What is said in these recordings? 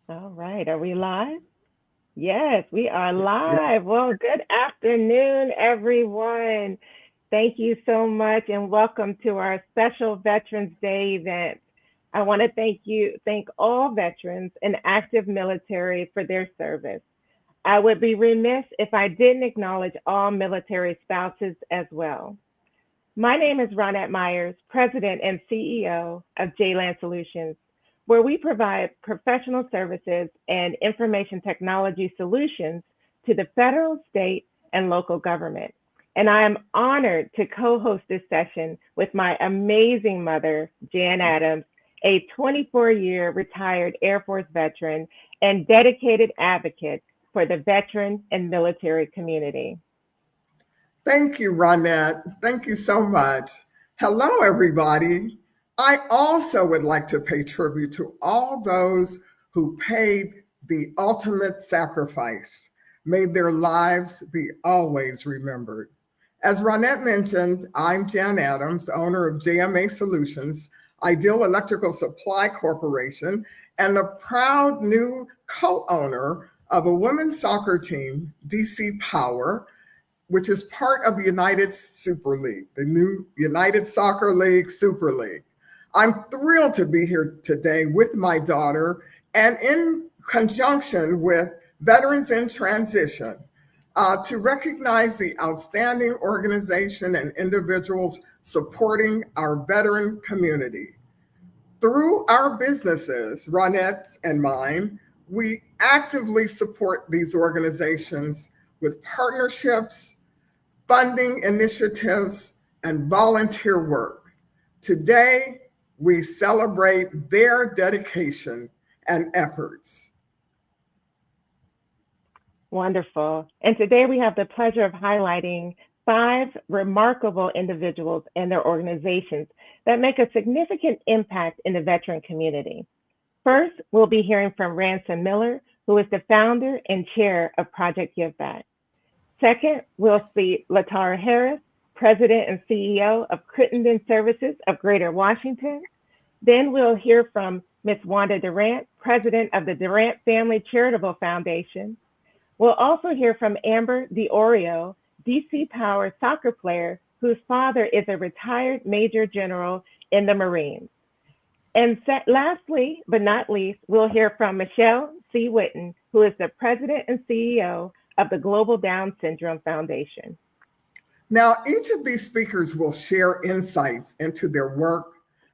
All right, are we live? Yes, we are Yes. live. Well, good afternoon, everyone. Thank you so much, and welcome to our special Veterans Day event. I want to thank all veterans and active military for their service. I would be remiss if I didn't acknowledge all military spouses as well. My name is Ronette Myers, President and CEO of JMA Solutions, where we provide professional services and information technology solutions to the federal, state, and local government. And I am honored to co-host this session with my amazing mother, Jan Adams, a 24-year retired Air Force veteran and dedicated advocate for the veteran and military community. Thank you, Ronette. Thank you so much. Hello, everybody. I also would like to pay tribute to all those who paid the ultimate sacrifice, made their lives be always remembered. As Ronette mentioned, I'm Jan Adams, owner of JMA Solutions, Ideal Electrical Supply Corporation, and the proud new co owner of a women's soccer team, DC Power, which is part of United Super League, the new United Soccer League Super League. I'm thrilled to be here today with my daughter and in conjunction with Veterans in Transition to recognize the outstanding organization and individuals supporting our veteran community. Through our businesses, Ronette's and mine, we actively support these organizations with partnerships, funding initiatives, and volunteer work. Today, we celebrate their dedication and efforts. Wonderful. And today we have the pleasure of highlighting five remarkable individuals and their organizations that make a significant impact in the veteran community. First, we'll be hearing from Ransom Miller, who is the founder and chair of Project Give Back. Second, we'll see Latara Harris, president and CEO of Crittenden Services of Greater Washington. Then we'll hear from Ms. Wanda Durant, president of the Durant Family Charitable Foundation. We'll also hear from Amber DiOrio, DC Power soccer player whose father is a retired major general in the Marines. And lastly, but not least, we'll hear from Michelle C. Witten, who is the president and CEO of the Global Down Syndrome Foundation. Now, each of these speakers will share insights into their work,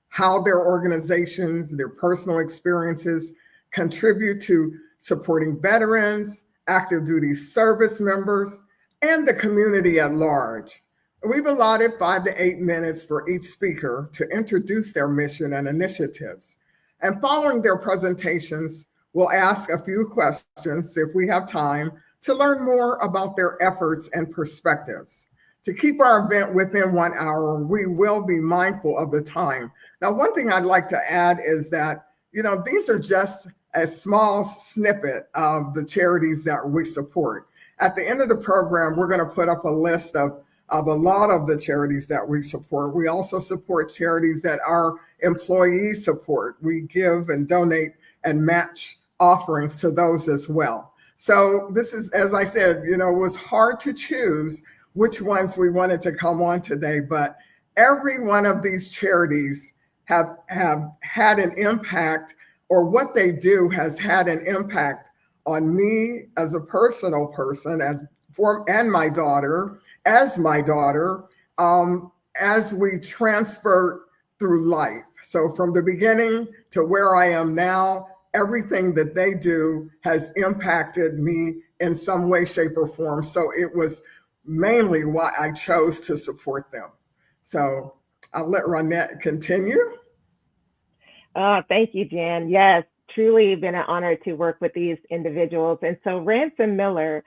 how their organizations, their personal experiences contribute to supporting veterans, active duty service members, and the community at large. We've allotted 5 to 8 minutes for each speaker to introduce their mission and initiatives. And following their presentations, we'll ask a few questions if we have time to learn more about their efforts and perspectives. To keep our event within 1 hour, we will be mindful of the time. Now, one thing I'd like to add is that, these are just a small snippet of the charities that we support. At the end of the program, we're going to put up a list of a lot of the charities that we support. We also support charities that our employees support. We give and donate and match offerings to those as well. So this is, as I said, it was hard to choose which ones we wanted to come on today, but every one of these charities have had an impact, or what they do has had an impact on me as a personal person, and my daughter, as we transfer through life. So from the beginning to where I am now, everything that they do has impacted me in some way, shape, or form. So it was mainly why I chose to support them. So I'll let Ronette continue. Thank you, Jan. Yes, truly been an honor to work with these individuals. And so Ransom Miller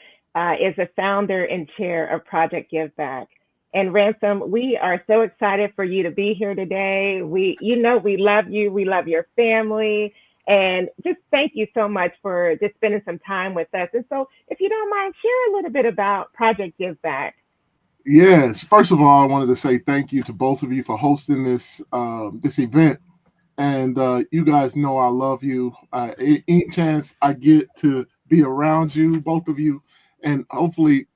is the founder and chair of Project Give Back. And Ransom, we are so excited for you to be here today. We love you. We love your family. And just thank you so much for just spending some time with us. And so if you don't mind, share a little bit about Project Give Back. Yes. First of all, I wanted to say thank you to both of you for hosting this event. And you guys know I love you. Any chance I get to be around you, both of you, and hopefully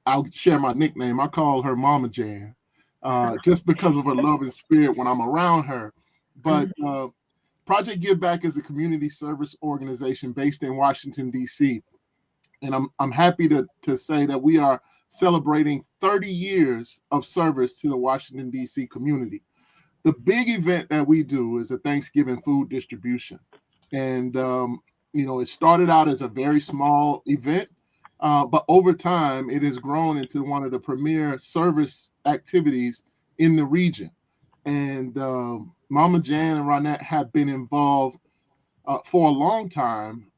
I'll share my nickname. I call her Mama Jan, just because of her love and spirit when I'm around her. But Project Give Back is a community service organization based in Washington, D.C. And I'm happy to say that we are celebrating 30 years of service to the Washington, D.C. community. The big event that we do is a Thanksgiving food distribution. And, it started out as a very small event, but over time, it has grown into one of the premier service activities in the region. And Mama Jan and Ronette have been involved for a long time,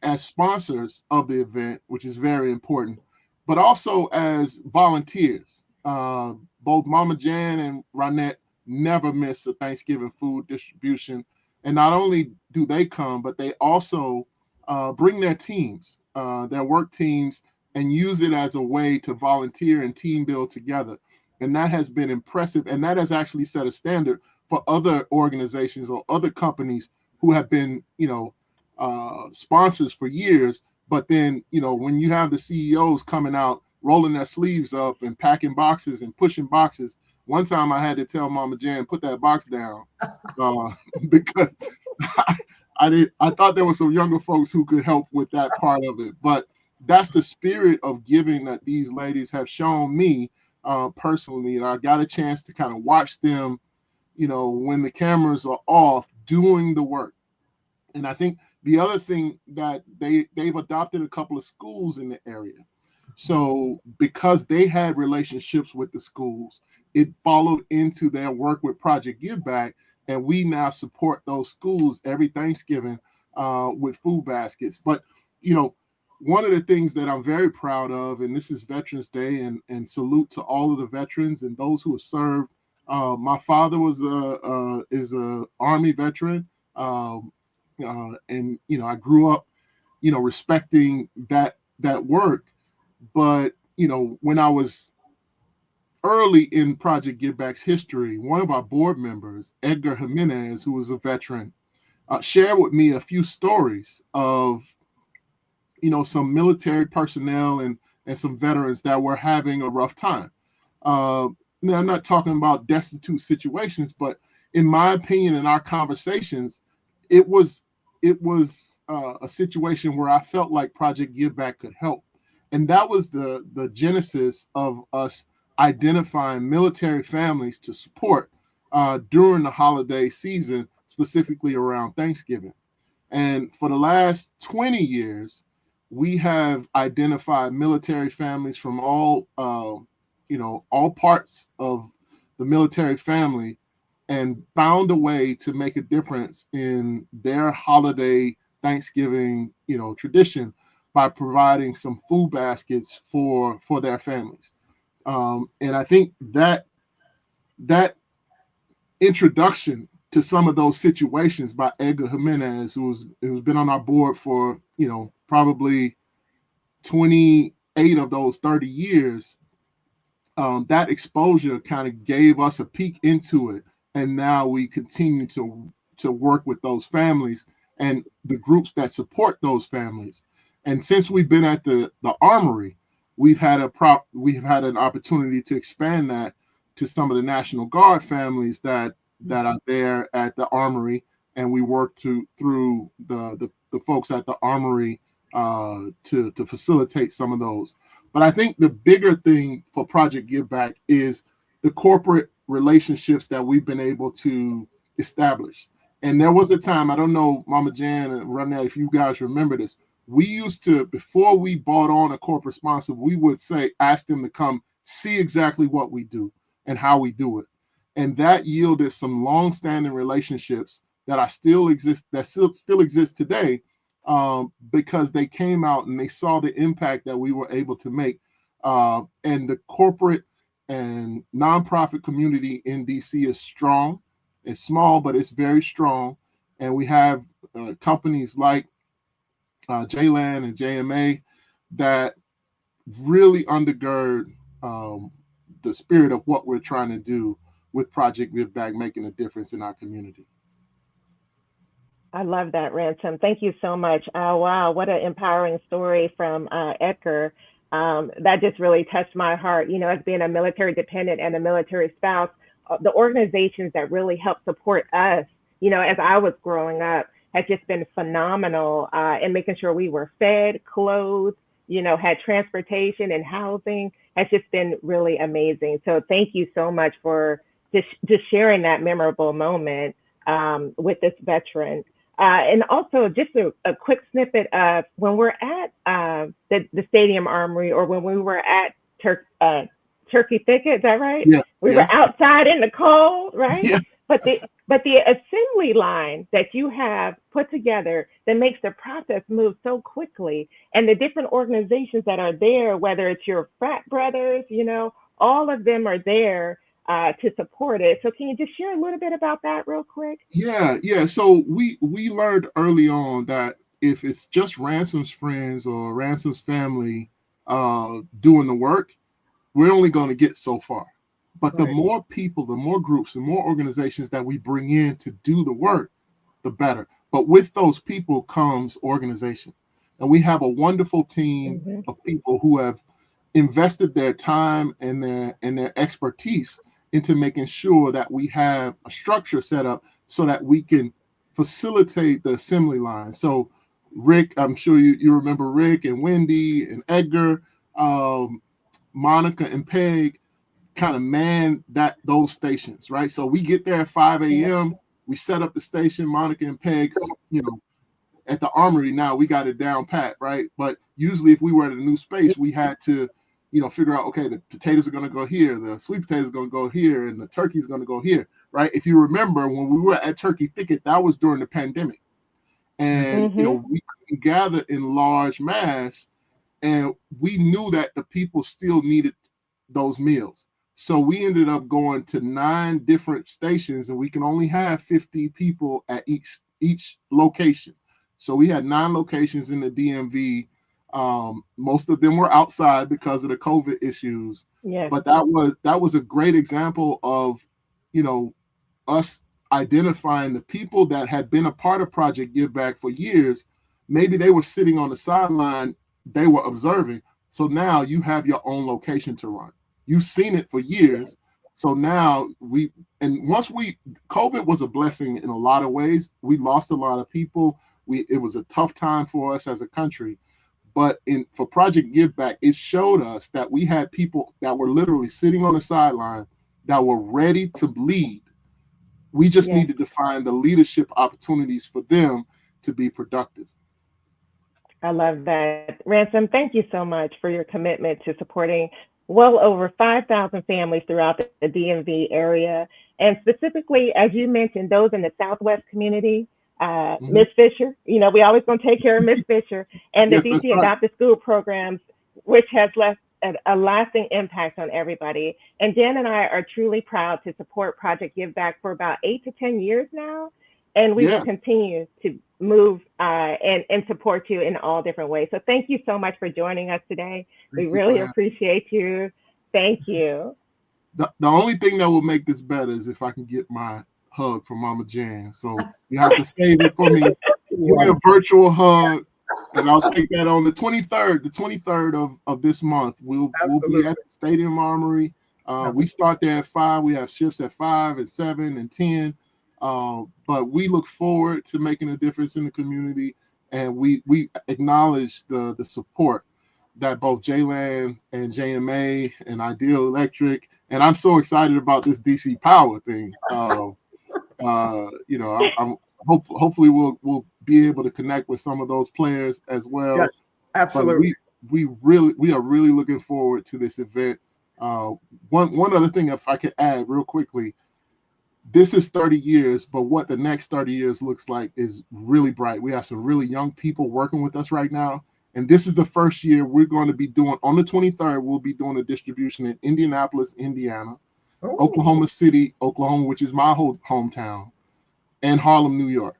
as sponsors of the event, which is very important, but also as volunteers. Both Mama Jan and Ronette never miss a Thanksgiving food distribution. And not only do they come, but they also bring their teams, their work teams, and use it as a way to volunteer and team build together. And that has been impressive. And that has actually set a standard for other organizations or other companies who have been, sponsors for years. But then, when you have the CEOs coming out, rolling their sleeves up and packing boxes and pushing boxes, one time I had to tell Mama Jan, put that box down, uh, because I thought there were some younger folks who could help with that part of it. But that's the spirit of giving that these ladies have shown me personally. And I got a chance to kind of watch them, when the cameras are off, doing the work. And I think the other thing that they've adopted a couple of schools in the area. So because they had relationships with the schools, it followed into their work with Project Give Back, and we now support those schools every Thanksgiving with food baskets. But you know, one of the things that I'm very proud of, and this is Veterans Day, and salute to all of the veterans and those who have served. My father was a Army veteran. And I grew up, respecting that work. But when I was early in Project Give Back's history, one of our board members, Edgar Jimenez, who was a veteran, shared with me a few stories of some military personnel and some veterans that were having a rough time. Uh, Now, I'm not talking about destitute situations, but in my opinion, in our conversations, it was a situation where I felt like Project Give Back could help, and that was the genesis of us identifying military families to support during the holiday season, specifically around Thanksgiving. And for the last 20 years, we have identified military families from all parts of the military family, and found a way to make a difference in their holiday Thanksgiving, tradition by providing some food baskets for their families. And I think that introduction to some of those situations by Edgar Jimenez, who's been on our board for probably 28 of those 30 years, that exposure kind of gave us a peek into it, and now we continue to work with those families and the groups that support those families. And since we've been at the armory, we've had an opportunity to expand that to some of the National Guard families that are there at the armory, and we work through the folks at the armory to facilitate some of those. But I think the bigger thing for Project Give Back is the corporate relationships that we've been able to establish. And there was a time, I don't know, Mama Jan and Ronette, if you guys remember this, we used to, before we bought on a corporate sponsor, we would ask them to come see exactly what we do and how we do it. And that yielded some long-standing relationships that are still exist, that still exist today, because they came out and they saw the impact that we were able to make. And the corporate and nonprofit community in DC is strong. It's small, but it's very strong. And we have companies like JLand and JMA that really undergird the spirit of what we're trying to do with Project Give Back, making a difference in our community. I love that, Ransom. Thank you so much. Wow, what an empowering story from Edgar. That just really touched my heart. You know, as being a military dependent and a military spouse, the organizations that really help support us, you know, as I was growing up, has just been phenomenal in making sure we were fed, clothed, you know, had transportation and housing. Has just been really amazing. So thank you so much for just sharing that memorable moment with this veteran. And also, just a quick snippet of when we're at the Stadium Armory, or when we were at Turkey Thicket. Is that right? Yes, We were yes, outside in the cold, right? yes. But the assembly line that you have put together that makes the process move so quickly, and the different organizations that are there, whether it's your frat brothers, you know, all of them are there to support it. So can you just share a little bit about that real quick? Yeah, yeah. So we learned early on that if it's just Ransom's friends or Ransom's family doing the work, we're only going to get so far. But the Right. more people, the more groups, the more organizations that we bring in to do the work, the better. But with those people comes organization. And we have a wonderful team Hmm. of people who have invested their time and their expertise into making sure that we have a structure set up so that we can facilitate the assembly line. So Rick, I'm sure you remember Rick and Wendy and Edgar, um, Monica and Peg kind of man those stations, right? So we get there at 5 Yeah. a.m. We set up the station. Monica and Peg, at the armory now we got it down pat, right? But usually if we were at a new space, we had to, figure out, okay, the potatoes are going to go here, the sweet potatoes are going to go here, and the turkey's going to go here, right? If you remember when we were at Turkey Thicket, that was during the pandemic, and Hmm. we couldn't gather in large mass, and we knew that the people still needed those meals. So we ended up going to 9 different stations, and we can only have 50 people at each location. So we had 9 locations in the DMV. Most of them were outside because of the COVID issues, Yes. but that was a great example of, you know, us identifying the people that had been a part of Project Give Back for years. Maybe they were sitting on the sideline, they were observing. So now you have your own location to run. You've seen it for years. So now COVID was a blessing in a lot of ways. We lost a lot of people. It was a tough time for us as a country. But for Project Give Back, it showed us that we had people that were literally sitting on the sideline that were ready to lead. We just Yes. needed to find the leadership opportunities for them to be productive. I love that. Ransom, thank you so much for your commitment to supporting well over 5,000 families throughout the DMV area. And specifically, as you mentioned, those in the Southwest community, Mhm. Miss Fisher, you know, we always going to take care of Miss Fisher, and the Yes, that's DC right. Adopted School programs, which has left a lasting impact on everybody. And Jan and I are truly proud to support Project Give Back for about 8 to 10 years now. And we will Yeah. continue to move and support you in all different ways. So thank you so much for joining us today. We Thank you for really having. appreciate you. Thank you. The only thing that will make this better is if I can get my hug from Mama Jan. So you have to save it for me. Give me a Right. virtual hug, and I'll take that on the 23rd. The 23rd of this month, we'll be at Absolutely. the Stadium Armory. We Absolutely. start there at 5. We have shifts at 5 and 7 and 10. But we look forward to making a difference in the community, and we acknowledge the support that both JLand and JMA and Ideal Electric, and I'm so excited about this DC Power thing. I'm hopefully we'll be able to connect with some of those players as well. Yes, But absolutely. we are really looking forward to this event. Uh, one other thing, if I could add real quickly, this is 30 years, but what the next 30 years looks like is really bright. We have some really young people working with us right now. And this is the first year we're going to be doing, on the 23rd, we'll be doing a distribution in Indianapolis, Indiana, Oh, Oklahoma City, Oklahoma, which is my whole hometown, and Harlem, New York.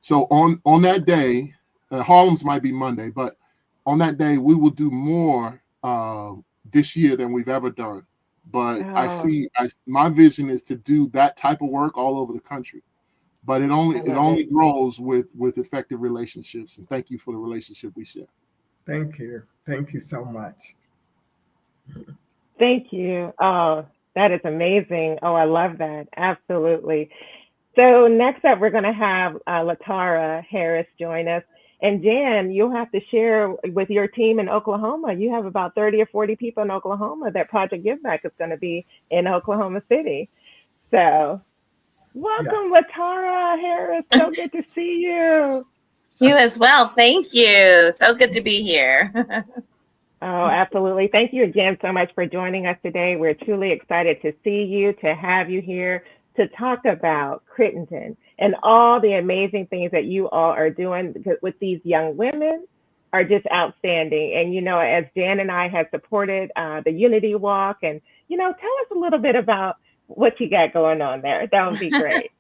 So on that day, Harlem's might be Monday, but on that day, we will do more this year than we've ever done. But Oh, my vision is to do that type of work all over the country. But I it love only it. grows with effective relationships. And thank you for the relationship we share. Thank you. Thank you so much. Thank you. Oh, that is amazing. Oh, I love that. Absolutely. So next up, we're going to have Latara Harris join us. And Jan, you'll have to share with your team in Oklahoma. You have about 30 or 40 people in Oklahoma that Project Give Back is going to be in Oklahoma City. So Yeah. welcome, Latara Harris. So good to see you. You as well. Thank you. So good to be here. Oh, absolutely. Thank you again so much for joining us today. We're truly excited to see you, to have you here to talk about Crittenden and all the amazing things that you all are doing with these young women are just outstanding. And, as Jan and I have supported the Unity Walk, and, tell us a little bit about what you got going on there. That would be great.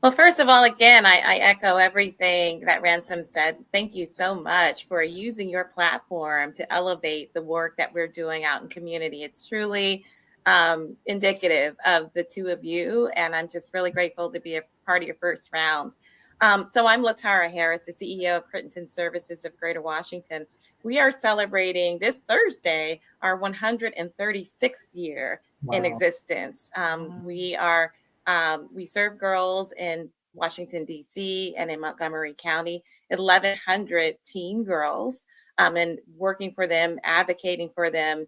Well, first of all, again, I echo everything that Ransom said. Thank you so much for using your platform to elevate the work that we're doing out in community. It's truly indicative of the two of you, and I'm just really grateful to be a part of your first round. So I'm Latara Harris, the CEO of Crittenden Services of Greater Washington. We are celebrating this Thursday our 136th year in Wow. existence. We serve girls in Washington, D.C. and in Montgomery County, 1,100 teen girls, and working for them, advocating for them.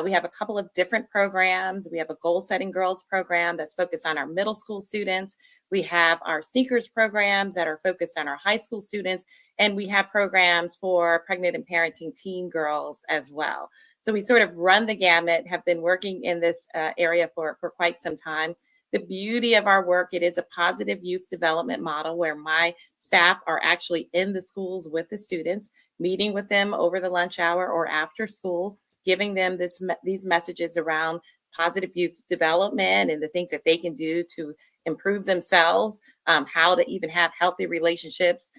We have a couple of different programs. We have a goal setting girls program that's focused on our middle school students. We have our sneakers programs that are focused on our high school students. And we have programs for pregnant and parenting teen girls as well. So we sort of run the gamut, have been working in this area for quite some time. The beauty of our work, it is a positive youth development model where my staff are actually in the schools with the students, meeting with them over the lunch hour or after school, giving them these messages around positive youth development and the things that they can do to improve themselves, how to even have healthy relationships,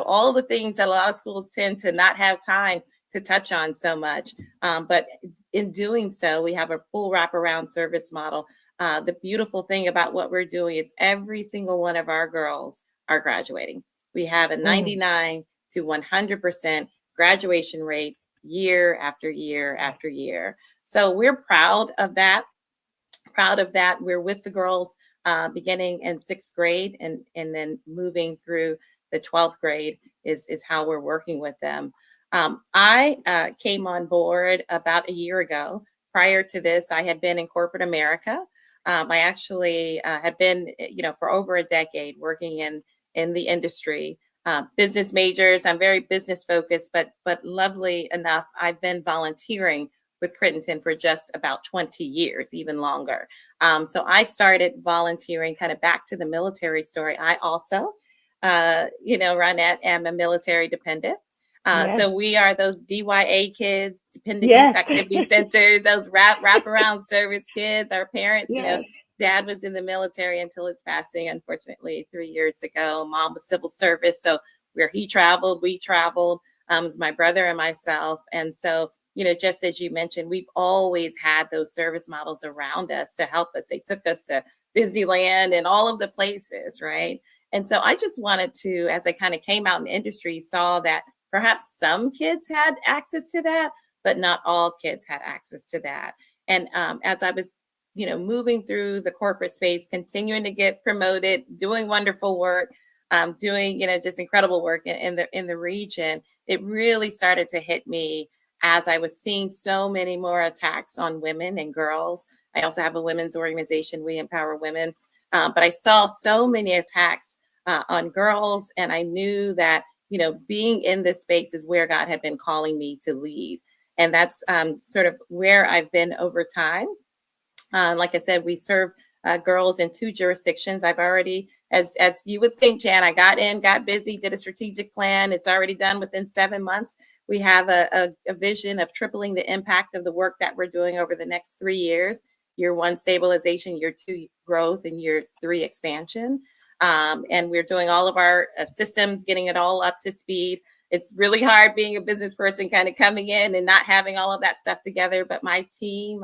all the things that a lot of schools tend to not have time to touch on so much. But in doing so, we have a full wraparound service model. The beautiful thing about what we're doing is every single one of our girls are graduating. We have a 99 to 100% graduation rate year after year after year. So we're proud of that. We're with the girls beginning in 6th grade and then moving through the 12th grade is how we're working with them. I came on board about a year ago. Prior to this, I had been in corporate America. I actually had been, for over a decade working in the industry. Business majors. I'm very business focused, but lovely enough, I've been volunteering with Crittenden for just about 20 years, even longer. So I started volunteering kind of back to the military story. I also, Ronette, am a military dependent. Yes. So we are those DYA kids, Dependent Youth Yes. Activity Centers, those wraparound service kids. Our parents, Yes. dad was in the military until his passing, unfortunately, 3 years ago. Mom was civil service. So where he traveled, we traveled. It was my brother and myself. And so, just as you mentioned, we've always had those service models around us to help us. They took us to Disneyland and all of the places, right? And so I just wanted to, as I kind of came out in industry, saw that perhaps some kids had access to that, but not all kids had access to that. And as I was, moving through the corporate space, continuing to get promoted, doing wonderful work, doing, just incredible work in the region, it really started to hit me as I was seeing so many more attacks on women and girls. I also have a women's organization, We Empower Women, but I saw so many attacks on girls, and I knew that being in this space is where God had been calling me to lead. And that's sort of where I've been over time. Like I said, we serve girls in 2 jurisdictions. I've already, as you would think, Jan, I got in, got busy, did a strategic plan. It's already done within 7 months. We have a vision of tripling the impact of the work that we're doing over the next 3 years. Year 1, stabilization, year 2, growth, and year 3, expansion. And we're doing all of our systems, getting it all up to speed. It's really hard being a business person, kind of coming in and not having all of that stuff together. But my team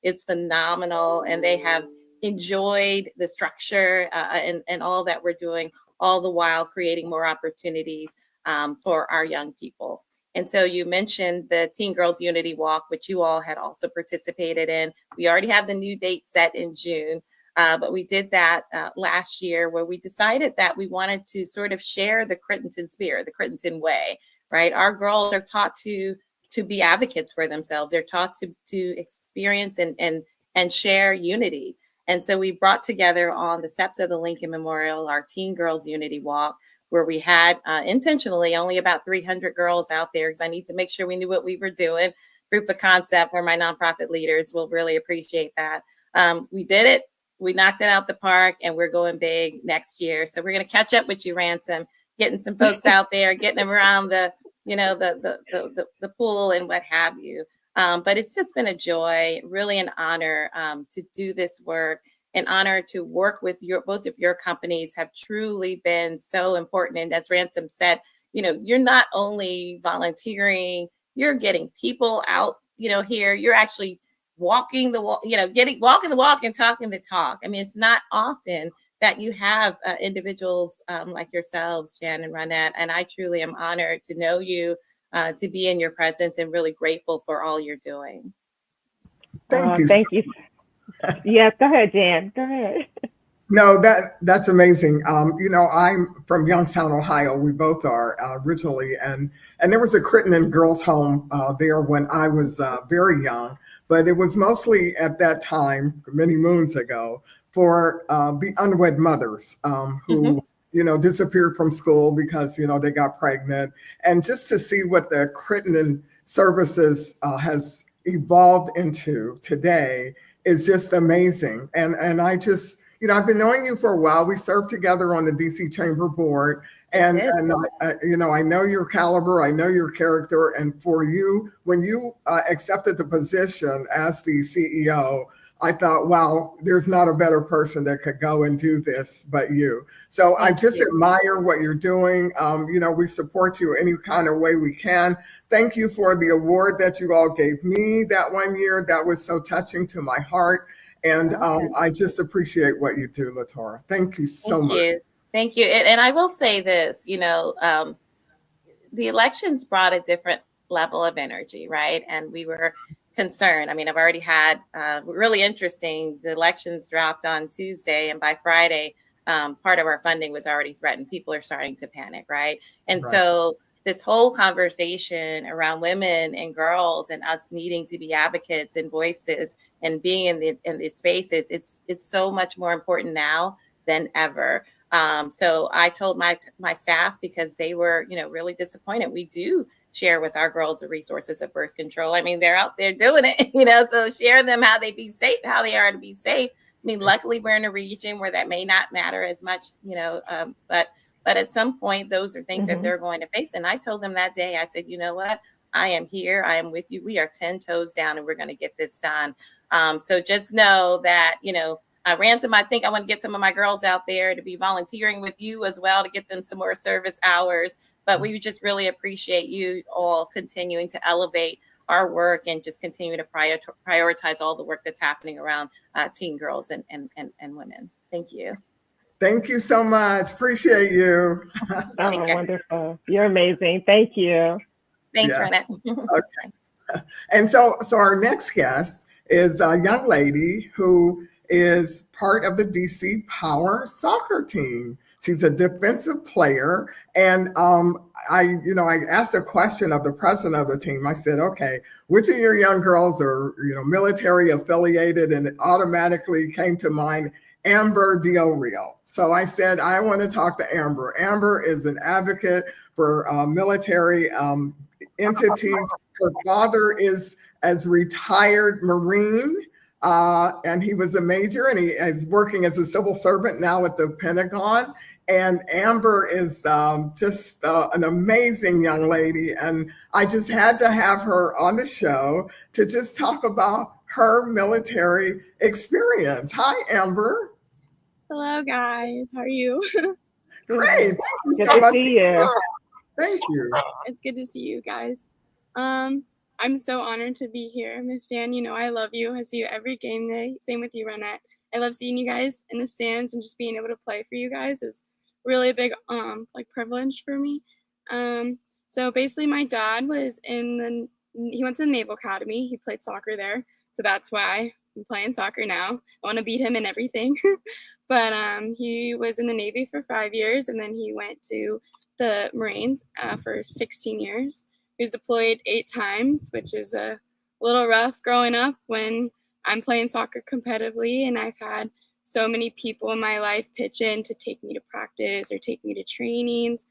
is phenomenal, and they have enjoyed the structure and all that we're doing, all the while creating more opportunities for our young people. And so you mentioned the Teen Girls Unity Walk, which you all had also participated in. We already have the new date set in June, but we did that last year, where we decided that we wanted to sort of share the Crittenton spirit, the Crittenton way, right? Our girls are taught to be advocates for themselves. They're taught to experience and share unity. And so we brought together on the steps of the Lincoln Memorial our Teen Girls Unity Walk, where we had intentionally only about 300 girls out there, because I need to make sure we knew what we were doing. Proof of concept, where my nonprofit leaders will really appreciate that. We did it. We knocked it out the park, and we're going big next year. So we're going to catch up with you, Ransom, getting some folks out there, getting them around the pool and what have you. But it's just been a joy, really an honor to do this work, an honor to work with both of your companies have truly been so important. And as Ransom said, you're not only volunteering, you're getting people out, here, you're actually walking the walk, walking the walk and talking the talk. I mean, it's not often that you have individuals like yourselves, Jan and Ronette, and I truly am honored to know you, to be in your presence, and really grateful for all you're doing. Thank you. Thank you. Yes, go ahead, Jan. Go ahead. No, that's amazing. I'm from Youngstown, Ohio. We both are originally, and there was a Crittenden girls' home there when I was very young, but it was mostly at that time, many moons ago, for the unwed mothers who disappeared from school because they got pregnant, and just to see what the Crittenden services has evolved into today is just amazing. And I just, I've been knowing you for a while. We served together on the DC Chamber Board, and I know your caliber, I know your character, and for you, when you accepted the position as the CEO, I thought, wow, there's not a better person that could go and do this but you. So I just admire what you're doing. We support you any kind of way we can. Thank you for the award that you all gave me that one year. That was so touching to my heart. And I just appreciate what you do, LaTora. Thank you so much. Thank you. And I will say this, the elections brought a different level of energy, right? And we were concerned. I mean, I've already had really interesting. The elections dropped on Tuesday, and by Friday, part of our funding was already threatened. People are starting to panic, right? And so this whole conversation around women and girls and us needing to be advocates and voices and being in the spaces, it's so much more important now than ever. So I told my staff, because they were, really disappointed. We do share with our girls the resources of birth control. I mean, they're out there doing it, so share them how they be safe, how they are to be safe. I mean, luckily we're in a region where that may not matter as much, but at some point, those are things that they're going to face. And I told them that day, I said, you know what? I am here. I am with you. We are 10 toes down, and we're going to get this done. So just know that, Ransom, I think I want to get some of my girls out there to be volunteering with you as well, to get them some more service hours. But we just really appreciate you all continuing to elevate our work and just continue to prioritize all the work that's happening around teen girls and women. Thank you. Thank you so much. Appreciate you. Oh, wonderful. You're amazing. Thank you. Thanks, Renette. Okay. And so our next guest is a young lady who is part of the DC Power soccer team. She's a defensive player. And I asked a question of the president of the team. I said, okay, which of your young girls are, military affiliated? And it automatically came to mind Amber Del Rio. So I said, I want to talk to Amber. Amber is an advocate for military entities. Her father is as retired Marine, and he was a major, and he is working as a civil servant now at the Pentagon. And Amber is just an amazing young lady. And I just had to have her on the show to just talk about her military experience. Hi, Amber. Hello, guys. How are you? Great. Good to see you. Thank you. It's good to see you guys. I'm so honored to be here. Miss Jan, you know I love you. I see you every game day. Same with you, Renette. I love seeing you guys in the stands, and just being able to play for you guys is really a big like privilege for me. So basically my dad was he went to the Naval Academy. He played soccer there. So that's why I'm playing soccer now. I want to beat him in everything. But he was in the Navy for 5 years, and then he went to the Marines for 16 years. He was deployed 8 times, which is a little rough growing up when I'm playing soccer competitively, and I've had so many people in my life pitch in to take me to practice or take me to trainings.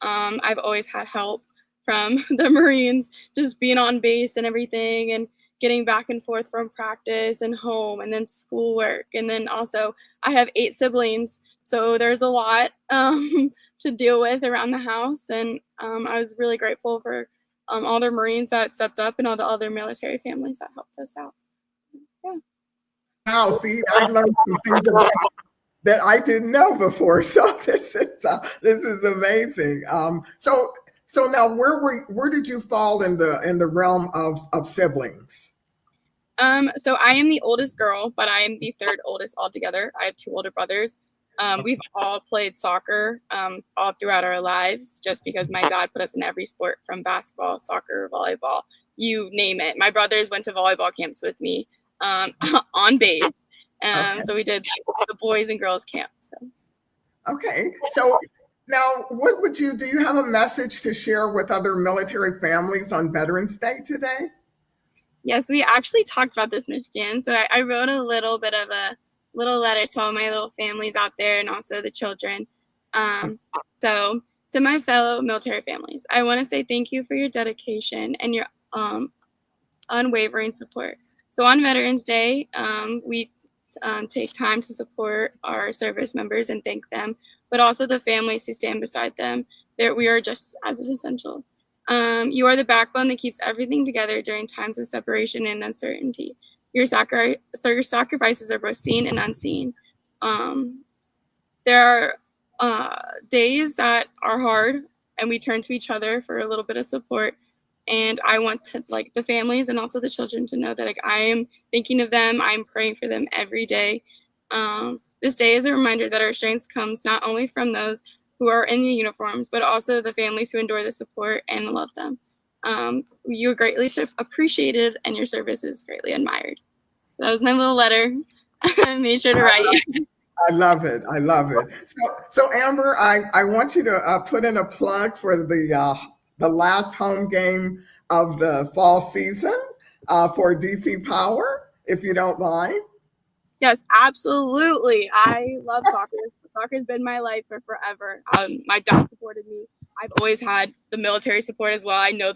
I've always had help from the Marines, just being on base and everything, and getting back and forth from practice and home, and then schoolwork. And then also I have 8 siblings, so there's a lot to deal with around the house. And I was really grateful for all the Marines that stepped up and all the other military families that helped us out. Yeah. Wow, see, I learned some things about that I didn't know before. So this is amazing. So now where did you fall in the realm of siblings? So I am the oldest girl, but I am the 3rd oldest altogether. I have 2 older brothers. We've all played soccer all throughout our lives, just because my dad put us in every sport, from basketball, soccer, volleyball, you name it. My brothers went to volleyball camps with me on base. Okay. So we did the boys and girls camp. So. Okay. So now do you have a message to share with other military families on Veterans Day today? Yes, we actually talked about this, Miss Jan. So I wrote a little bit of a little letter to all my little families out there, and also the children. So to my fellow military families, I want to say thank you for your dedication and your unwavering support. So on Veterans Day, we take time to support our service members and thank them, but also the families who stand beside them. We are just as essential. You are the backbone that keeps everything together during times of separation and uncertainty. Your sacrifices are both seen and unseen. There are days that are hard, and we turn to each other for a little bit of support. And I want to, like, the families and also the children to know that, like, I am thinking of them. I'm praying for them every day. This day is a reminder that our strength comes not only from those who are in the uniforms, but also the families who endure the support and love them. You are greatly appreciated, and your service is greatly admired. So that was my little letter. I made sure to write. I love it. I love it. So Amber, I want you to put in a plug for the last home game of the fall season for DC Power, if you don't mind. Yes, absolutely. I love soccer. Soccer's been my life for forever. My dad supported me. I've always had the military support as well. I know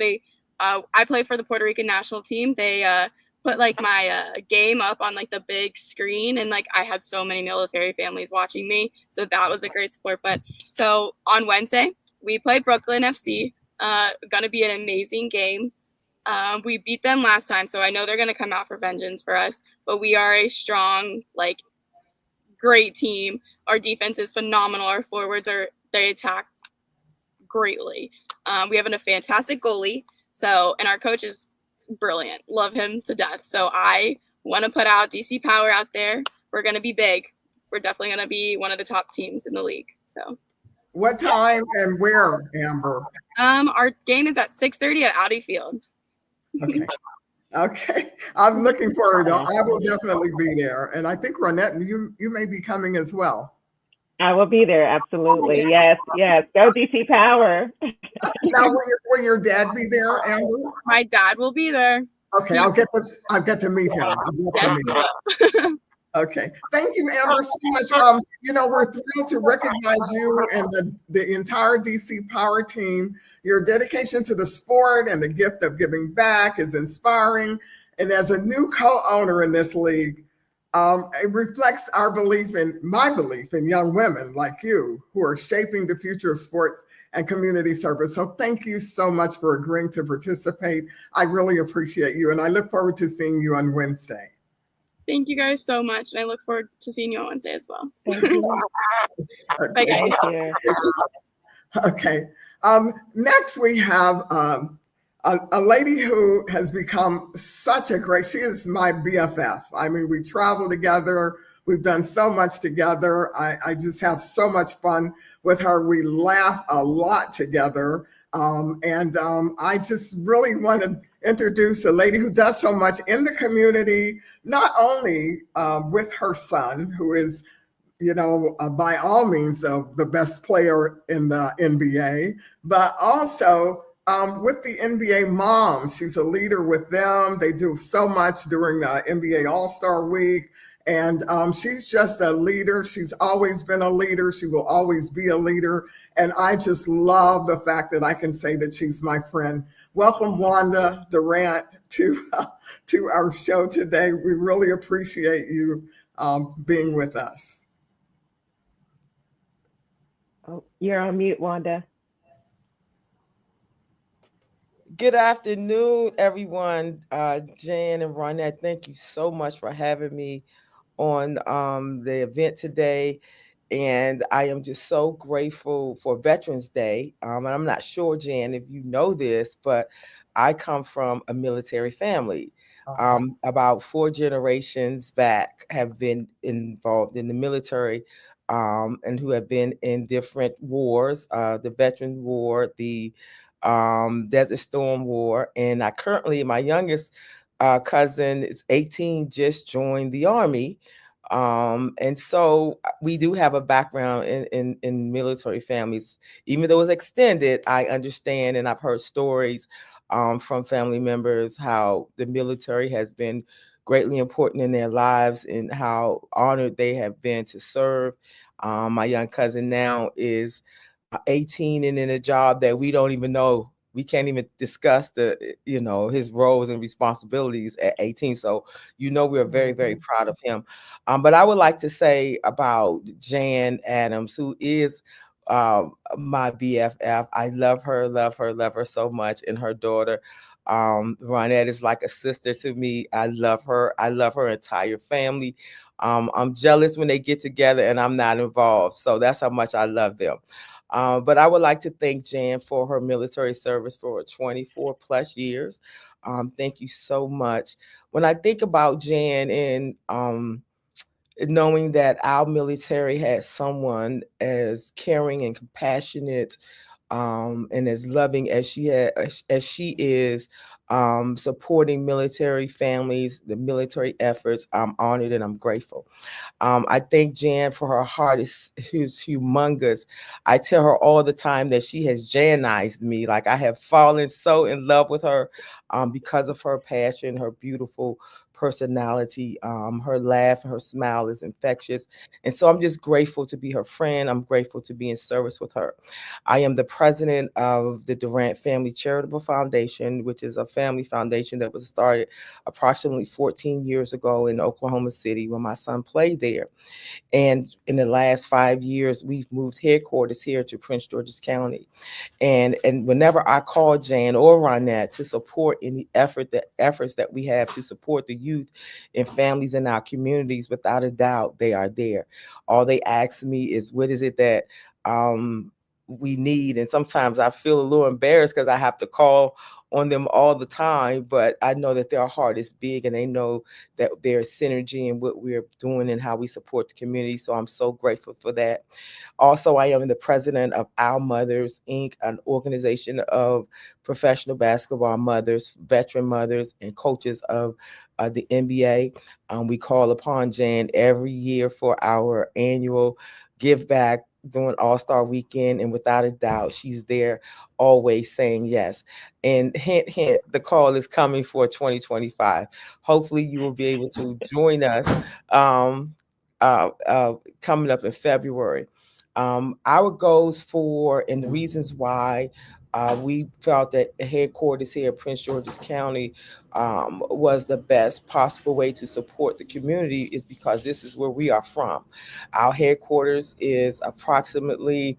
I play for the Puerto Rican national team. They put like my game up on like the big screen, and like I had so many military families watching me. So that was a great support. But so on Wednesday, we play Brooklyn FC. Gonna be an amazing game. We beat them last time, so I know they're going to come out for vengeance for us. But we are a strong, like, great team. Our defense is phenomenal. Our forwards they attack greatly. We have a fantastic goalie. And our coach is brilliant. Love him to death. So I want to put out DC Power out there. We're going to be big. We're definitely going to be one of the top teams in the league. So. What time and where, Amber? Our game is at 6:30 at Audi Field. Okay. I'm looking forward. I will definitely be there. And I think, Ronette, you may be coming as well. I will be there. Absolutely. Yes. Go DC Power. Now, will your dad be there, Amber? My dad will be there. Okay. I'll get to meet him. Okay. Thank you, Amber, so much. We're thrilled to recognize you and the entire DC Power team. Your dedication to the sport and the gift of giving back is inspiring. And as a new co-owner in this league, it reflects my belief in young women like you who are shaping the future of sports and community service. So thank you so much for agreeing to participate. I really appreciate you, and I look forward to seeing you on Wednesday. Thank you guys so much, and I look forward to seeing you on Wednesday as well. Thank you. Bye, guys. Okay. Next, we have a lady who has become such a great, she is my BFF. I mean, we travel together. We've done so much together. I just have so much fun with her. We laugh a lot together. I just really want to introduce a lady who does so much in the community, not only with her son, who is, by all means, the best player in the NBA, but also with the NBA moms. She's a leader with them. They do so much during the NBA All-Star Week. And she's just a leader. She's always been a leader. She will always be a leader. And I just love the fact that I can say that she's my friend. Welcome, Wanda Durant, to our show today. We really appreciate you being with us. Oh, you're on mute, Wanda. Good afternoon, everyone. Jan and Ronette, thank you so much for having me on the event today. And I am just so grateful for Veterans Day. And I'm not sure, Jan, if you know this, but I come from a military family. About 4 generations back have been involved in the military, and who have been in different wars, the Veteran War, the Desert Storm War. And I currently, my youngest cousin is 18, just joined the Army. And so we do have a background in military families. Even though it's extended, I understand and I've heard stories from family members how the military has been greatly important in their lives and how honored they have been to serve. My young cousin now is 18 and in a job that we don't even know. We can't even discuss his roles and responsibilities at 18. So, we're very, very proud of him. But I would like to say about Jan Adams, who is my BFF. I love her, love her, love her so much. And her daughter, Ronette, is like a sister to me. I love her. I love her entire family. I'm jealous when they get together and I'm not involved. So that's how much I love them. But I would like to thank Jan for her military service for 24 plus years. Thank you so much. When I think about Jan and knowing that our military has someone as caring and compassionate and as loving as she is, supporting military families, the military efforts, I'm honored and I'm grateful. I thank Jan for her heart is humongous. I tell her all the time that she has Janized me. Like I have fallen so in love with her because of her passion, her beautiful personality, her laugh, her smile is infectious. And so I'm just grateful to be her friend. I'm grateful to be in service with her. I am the president of the Durant Family Charitable Foundation, which is a family foundation that was started approximately 14 years ago in Oklahoma City when my son played there. And in the last 5 years, we've moved headquarters here to Prince George's County. And whenever I call Jan or Ronette to support any efforts that we have to support the youth and families in our communities, without a doubt, they are there. All they ask me is, what is it that we need? And sometimes I feel a little embarrassed because I have to call on them all the time, but I know that their heart is big and they know that there's synergy in what we're doing and how we support the community. So I'm so grateful for that. Also, I am the president of Our Mothers, Inc., an organization of professional basketball mothers, veteran mothers, and coaches of the NBA. We call upon Jan every year for our annual give back during All-Star Weekend, and without a doubt, she's there always saying yes. And hint, hint, the call is coming for 2025. Hopefully, you will be able to join us um, coming up in February. Our goals for and the reasons why we felt that the headquarters here at Prince George's County was the best possible way to support the community is because this is where we are from. Our headquarters is approximately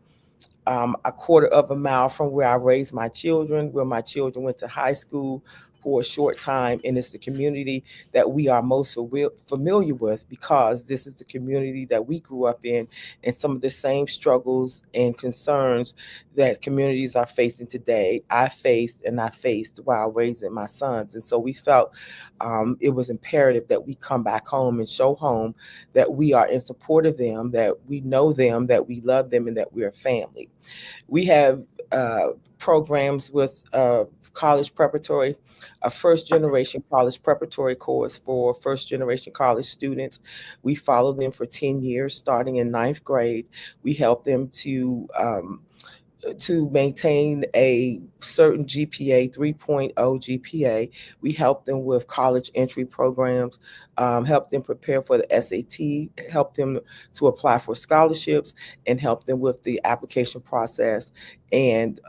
a quarter of a mile from where I raised my children, where my children went to high school for a short time. And it's the community that we are most familiar with, because this is the community that we grew up in, and some of the same struggles and concerns that communities are facing today, I faced while raising my sons. And so we felt it was imperative that we come back home and show home that we are in support of them, that we know them, that we love them, and that we are family. We have programs with college preparatory, a first generation college preparatory course for first generation college students. We follow them for 10 years, starting in ninth grade. We help them to maintain a certain GPA, 3.0 GPA. We help them with college entry programs, help them prepare for the SAT, help them to apply for scholarships, and help them with the application process and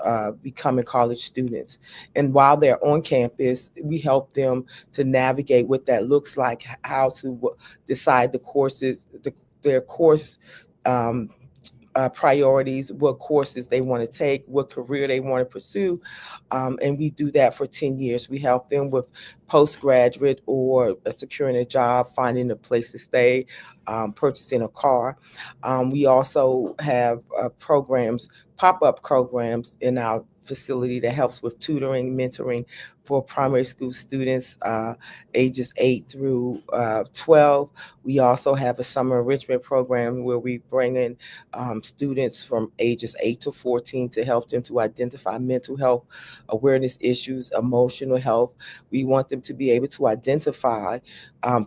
becoming college students. And while they're on campus, we help them to navigate what that looks like, how to decide the courses, their course um, priorities, what courses they want to take, what career they want to pursue. And we do that for 10 years. We help them with postgraduate or securing a job, finding a place to stay, purchasing a car. We also have programs, pop-up programs in our facility that helps with tutoring, mentoring for primary school students ages 8 through 12. We also have a summer enrichment program where we bring in students from ages 8 to 14 to help them to identify mental health awareness issues, emotional health. We want them to be able to identify,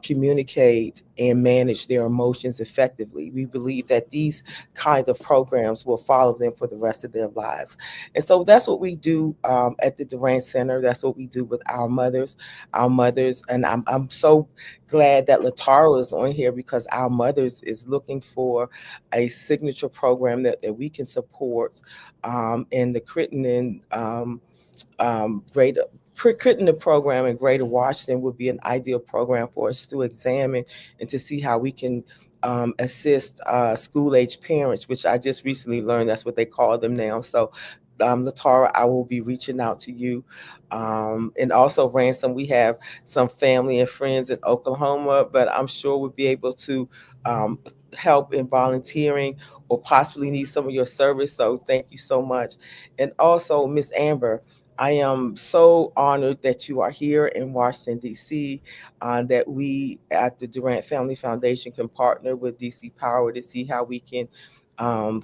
communicate, and manage their emotions effectively. We believe that these kind of programs will follow them for the rest of their lives. And so that's what we do at the Durant Center. That's what we do with our mothers. And I'm so glad that Latara is on here, because our mothers is looking for a signature program that we can support. And the Crittenden Greater Crittenden program in Greater Washington would be an ideal program for us to examine and to see how we can assist school-age parents, which I just recently learned that's what they call them now. So Latara, I will be reaching out to you. And also, Ransom, we have some family and friends in Oklahoma, but I'm sure we'll be able to help in volunteering or possibly need some of your service. So thank you so much. And also, Miss Amber, I am so honored that you are here in Washington, D.C., that we at the Durant Family Foundation can partner with DC Power to see how we can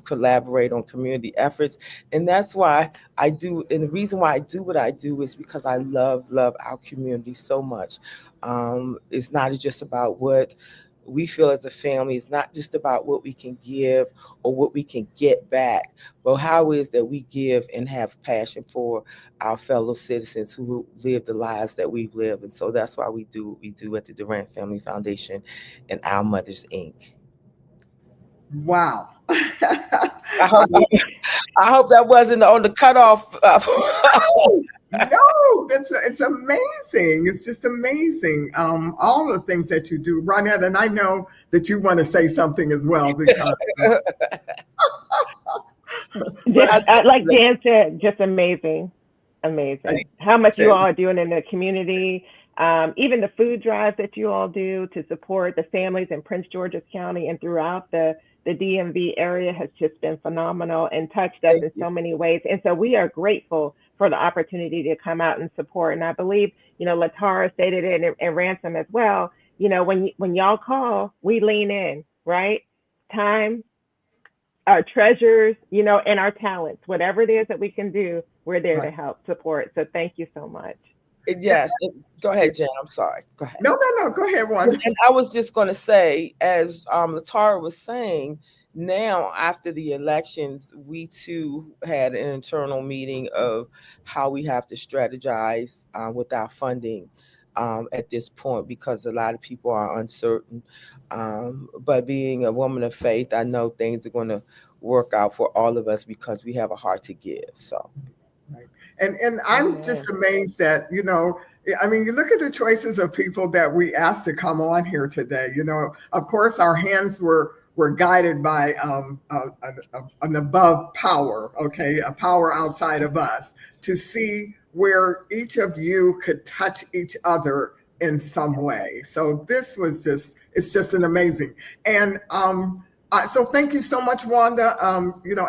collaborate on community efforts. And that's why I do. And the reason why I do what I do is because I love our community so much. It's not just about what we feel as a family. It's not just about what we can give or what we can get back, but how is that we give and have passion for our fellow citizens who live the lives that we've lived. And so that's why we do what we do at the Durant Family Foundation and Our Mothers Inc. Wow. I hope, I hope that wasn't on the cutoff. No, it's amazing. It's just amazing. All the things that you do, Ronette, and I know that you want to say something as well, because Like Dan said, just amazing. How much you all are doing in the community. Even the food drives that you all do to support the families in Prince George's County and throughout the DMV area has just been phenomenal and touched us in so many ways. And so we are grateful for the opportunity to come out and support. And I believe, Latara stated it, and Ransom as well. When y'all call, we lean in, right? Time, our treasures, and our talents, whatever it is that we can do, we're there to help support. So thank you so much. Yes. Go ahead, Jen. I'm sorry. Go ahead. No. Go ahead, Juan. And I was just going to say, as Latara was saying, now after the elections, we too had an internal meeting of how we have to strategize with our funding at this point, because a lot of people are uncertain. But being a woman of faith, I know things are going to work out for all of us because we have a heart to give. So. Right. And I'm just amazed that, you look at the choices of people that we asked to come on here today. Of course, our hands were we're guided by an above power, okay, a power outside of us, to see where each of you could touch each other in some way. So this was just, it's just an amazing. And so thank you so much, Wanda.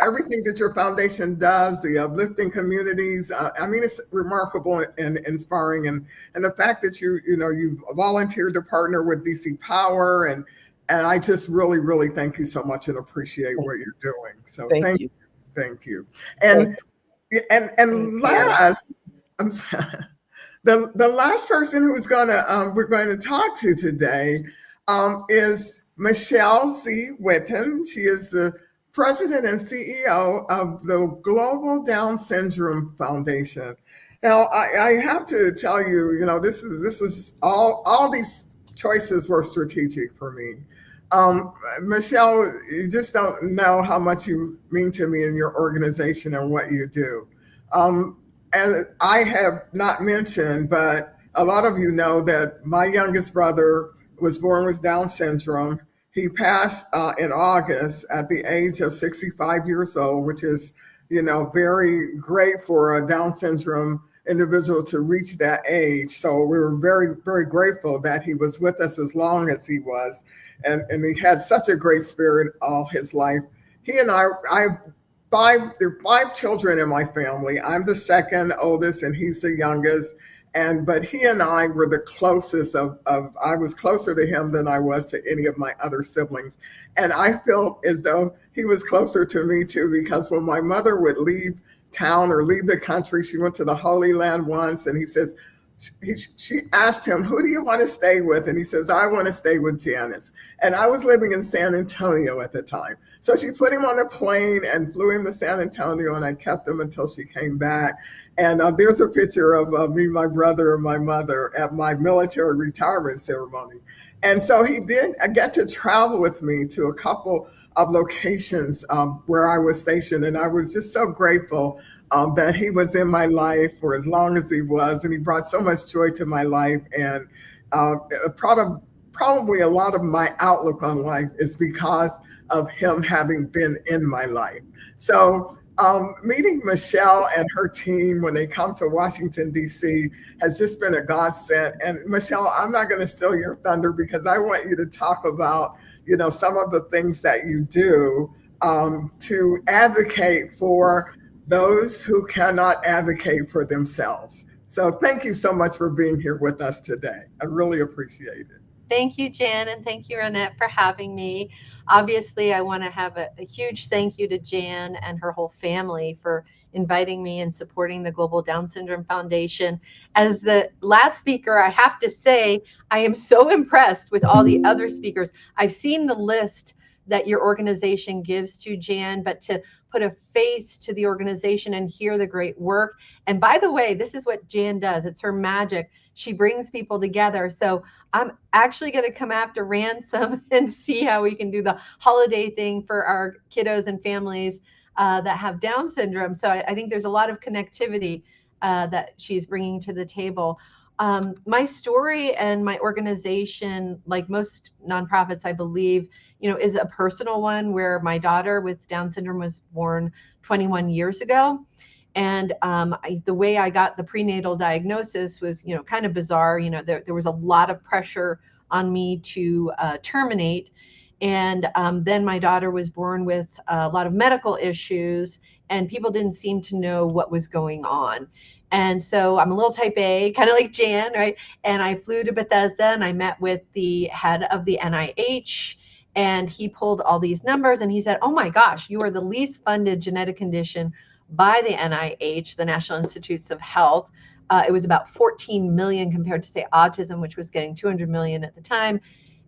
Everything that your foundation does, the uplifting communities, I mean, it's remarkable and inspiring. And the fact that you volunteered to partner with DC Power, and I just really, really thank you so much and appreciate what you're doing. So thank you. Thank you. And last, I'm sorry, the last person who's we're going to talk to today is Michelle C. Witten. She is the president and CEO of the Global Down Syndrome Foundation. Now, I have to tell you, this was all these choices were strategic for me. Michelle, you just don't know how much you mean to me and your organization and what you do. And I have not mentioned, but a lot of you know that my youngest brother was born with Down syndrome. He passed in August at the age of 65 years old, which is, very great for a Down syndrome individual to reach that age. So we were very, very grateful that he was with us as long as he was. And he had such a great spirit all his life. He and there are 5 children in my family. I'm the second oldest and he's the youngest. But he and I were the closest I was closer to him than I was to any of my other siblings. And I feel as though he was closer to me too, because when my mother would leave town or leave the country, she went to the Holy Land once, and he says, she asked him, who do you want to stay with? And he says, I want to stay with Janice. And I was living in San Antonio at the time. So she put him on a plane and flew him to San Antonio, and I kept him until she came back. And there's a picture of me, my brother, and my mother at my military retirement ceremony. And so he did get to travel with me to a couple of locations where I was stationed. And I was just so grateful that he was in my life for as long as he was. And he brought so much joy to my life. And probably a lot of my outlook on life is because of him having been in my life. So meeting Michelle and her team when they come to Washington, D.C. has just been a godsend. And Michelle, I'm not going to steal your thunder because I want you to talk about, some of the things that you do to advocate for those who cannot advocate for themselves. So thank you so much for being here with us today. I really appreciate it. Thank you, Jan, and thank you, Ronette, for having me. Obviously, I want to have a huge thank you to Jan and her whole family for inviting me and supporting the Global Down Syndrome Foundation. As the last speaker, I have to say, I am so impressed with all the other speakers. I've seen the list that your organization gives to Jan, but to put a face to the organization and hear the great work. And by the way, this is what Jan does. It's her magic. She brings people together. So I'm actually going to come after Ransom and see how we can do the holiday thing for our kiddos and families that have Down syndrome. So I think there's a lot of connectivity that she's bringing to the table. My story and my organization, like most nonprofits, I believe, is a personal one where my daughter with Down syndrome was born 21 years ago. And the way I got the prenatal diagnosis was, kind of bizarre. There was a lot of pressure on me to terminate. And then my daughter was born with a lot of medical issues, and people didn't seem to know what was going on. And so I'm a little type A, kind of like Jan, right? And I flew to Bethesda and I met with the head of the NIH. And he pulled all these numbers and he said, oh my gosh, you are the least funded genetic condition by the NIH, the National Institutes of Health. It was about 14 million compared to, say, autism, which was getting 200 million at the time.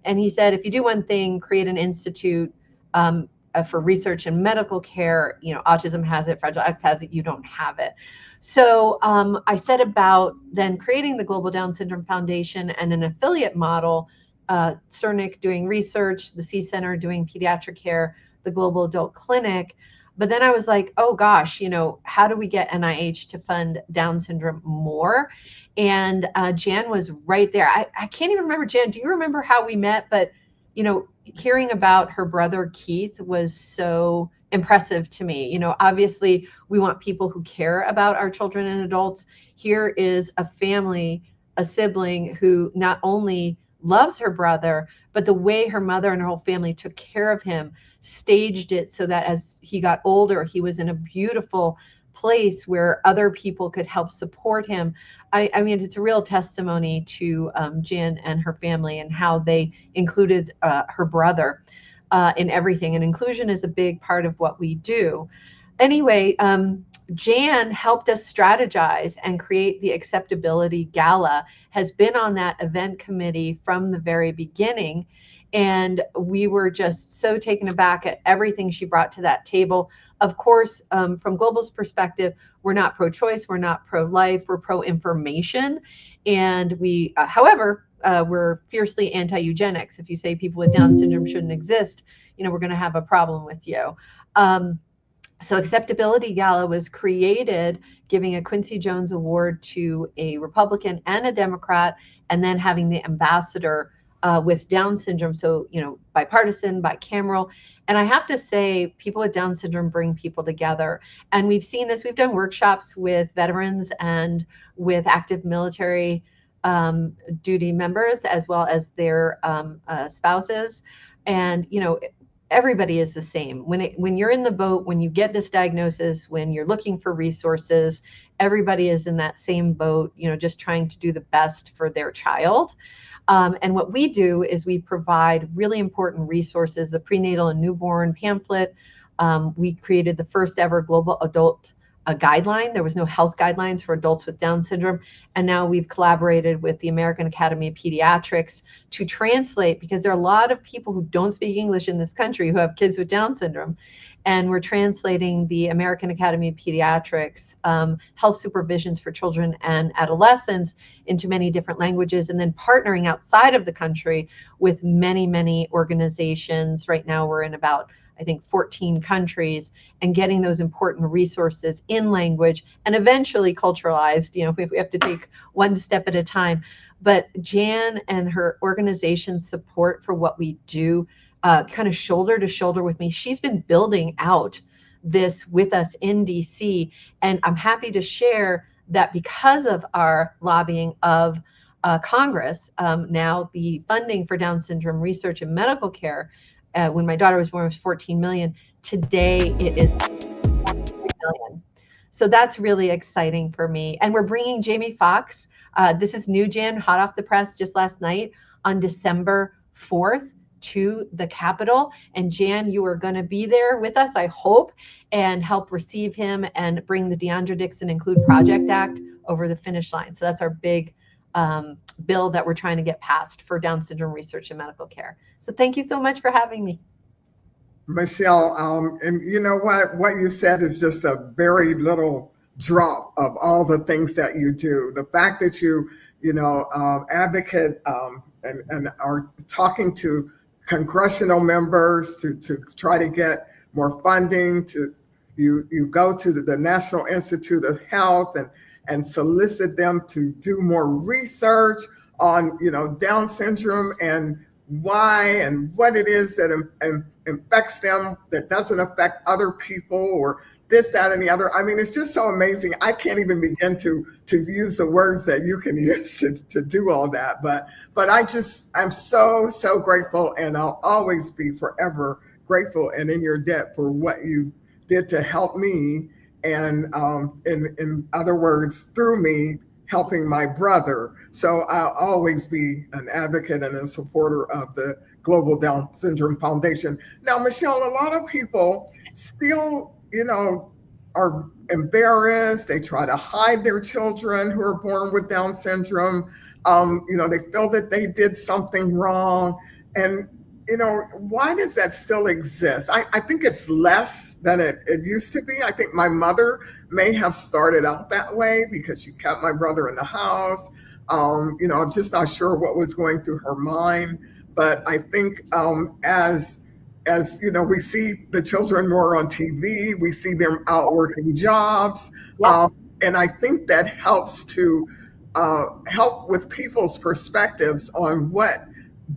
And he said, if you do one thing, create an institute for research and medical care, autism has it, Fragile X has it, you don't have it. So I set about then creating the Global Down Syndrome Foundation and an affiliate model, Cernic doing research, the C Center doing pediatric care, the Global Adult Clinic. But then I was like, oh gosh, how do we get NIH to fund Down syndrome more? And Jan was right there. I can't even remember, Jan, do you remember how we met? But hearing about her brother Keith was so impressive to me. Obviously we want people who care about our children and adults. Here is a family, a sibling who not only loves her brother, but the way her mother and her whole family took care of him, staged it so that as he got older, he was in a beautiful place where other people could help support him. I mean, it's a real testimony to Jan and her family and how they included her brother in everything. And inclusion is a big part of what we do. Anyway, Jan helped us strategize and create the Acceptability Gala, has been on that event committee from the very beginning. And we were just so taken aback at everything she brought to that table. Of course, from Global's perspective, we're not pro-choice, we're not pro-life, we're pro-information. And we, however, we're fiercely anti-eugenics. If you say people with Down syndrome shouldn't exist, we're going to have a problem with you. So Acceptability Gala was created giving a Quincy Jones Award to a Republican and a Democrat, and then having the ambassador with Down syndrome. So, bipartisan, bicameral. And I have to say, people with Down syndrome bring people together. And we've seen this. We've done workshops with veterans and with active military duty members, as well as their spouses. And, everybody is the same. When you're in the boat, when you get this diagnosis, when you're looking for resources, everybody is in that same boat, just trying to do the best for their child. And what we do is we provide really important resources, the prenatal and newborn pamphlet. We created the first ever global adult guideline. There was no health guidelines for adults with Down syndrome. And now we've collaborated with the American Academy of Pediatrics to translate, because there are a lot of people who don't speak English in this country who have kids with Down syndrome. And we're translating the American Academy of Pediatrics health supervisions for children and adolescents into many different languages, and then partnering outside of the country with many, many organizations. Right now we're in about, I think, 14 countries, and getting those important resources in language and eventually culturalized. We have to take one step at a time. But Jan and her organization's support for what we do, kind of shoulder to shoulder with me. She's been building out this with us in DC. And I'm happy to share that because of our lobbying of Congress, now the funding for Down syndrome research and medical care, when my daughter was born, was 14 million. Today it is 3 million. So that's really exciting for me. And we're bringing Jamie Foxx. This is new, Jan, hot off the press just last night, on December 4th to the Capitol. And Jan, you are going to be there with us, I hope, and help receive him and bring the DeAndre Dixon Include Project Act over the finish line. So that's our big bill that we're trying to get passed for Down syndrome research and medical care. So thank you so much for having me. Michelle, and you know what you said is just a very little drop of all the things that you do. The fact that you advocate and are talking to congressional members to try to get more funding, you go to the National Institute of Health and solicit them to do more research on Down syndrome and why and what it is that infects them that doesn't affect other people, or this, that, and the other. I mean, it's just so amazing. I can't even begin to use the words that you can use to do all that. But I'm so grateful, and I'll always be forever grateful and in your debt for what you did to help me, and in other words, through me, helping my brother. So I'll always be an advocate and a supporter of the Global Down Syndrome Foundation. Now, Michelle, a lot of people still, are embarrassed. They try to hide their children who are born with Down syndrome. They feel that they did something wrong. And, why does that still exist? I think it's less than it used to be. I think my mother may have started out that way because she kept my brother in the house. I'm just not sure what was going through her mind. But I think as we see the children more on TV, we see them out working jobs. Yeah. And I think that helps to help with people's perspectives on what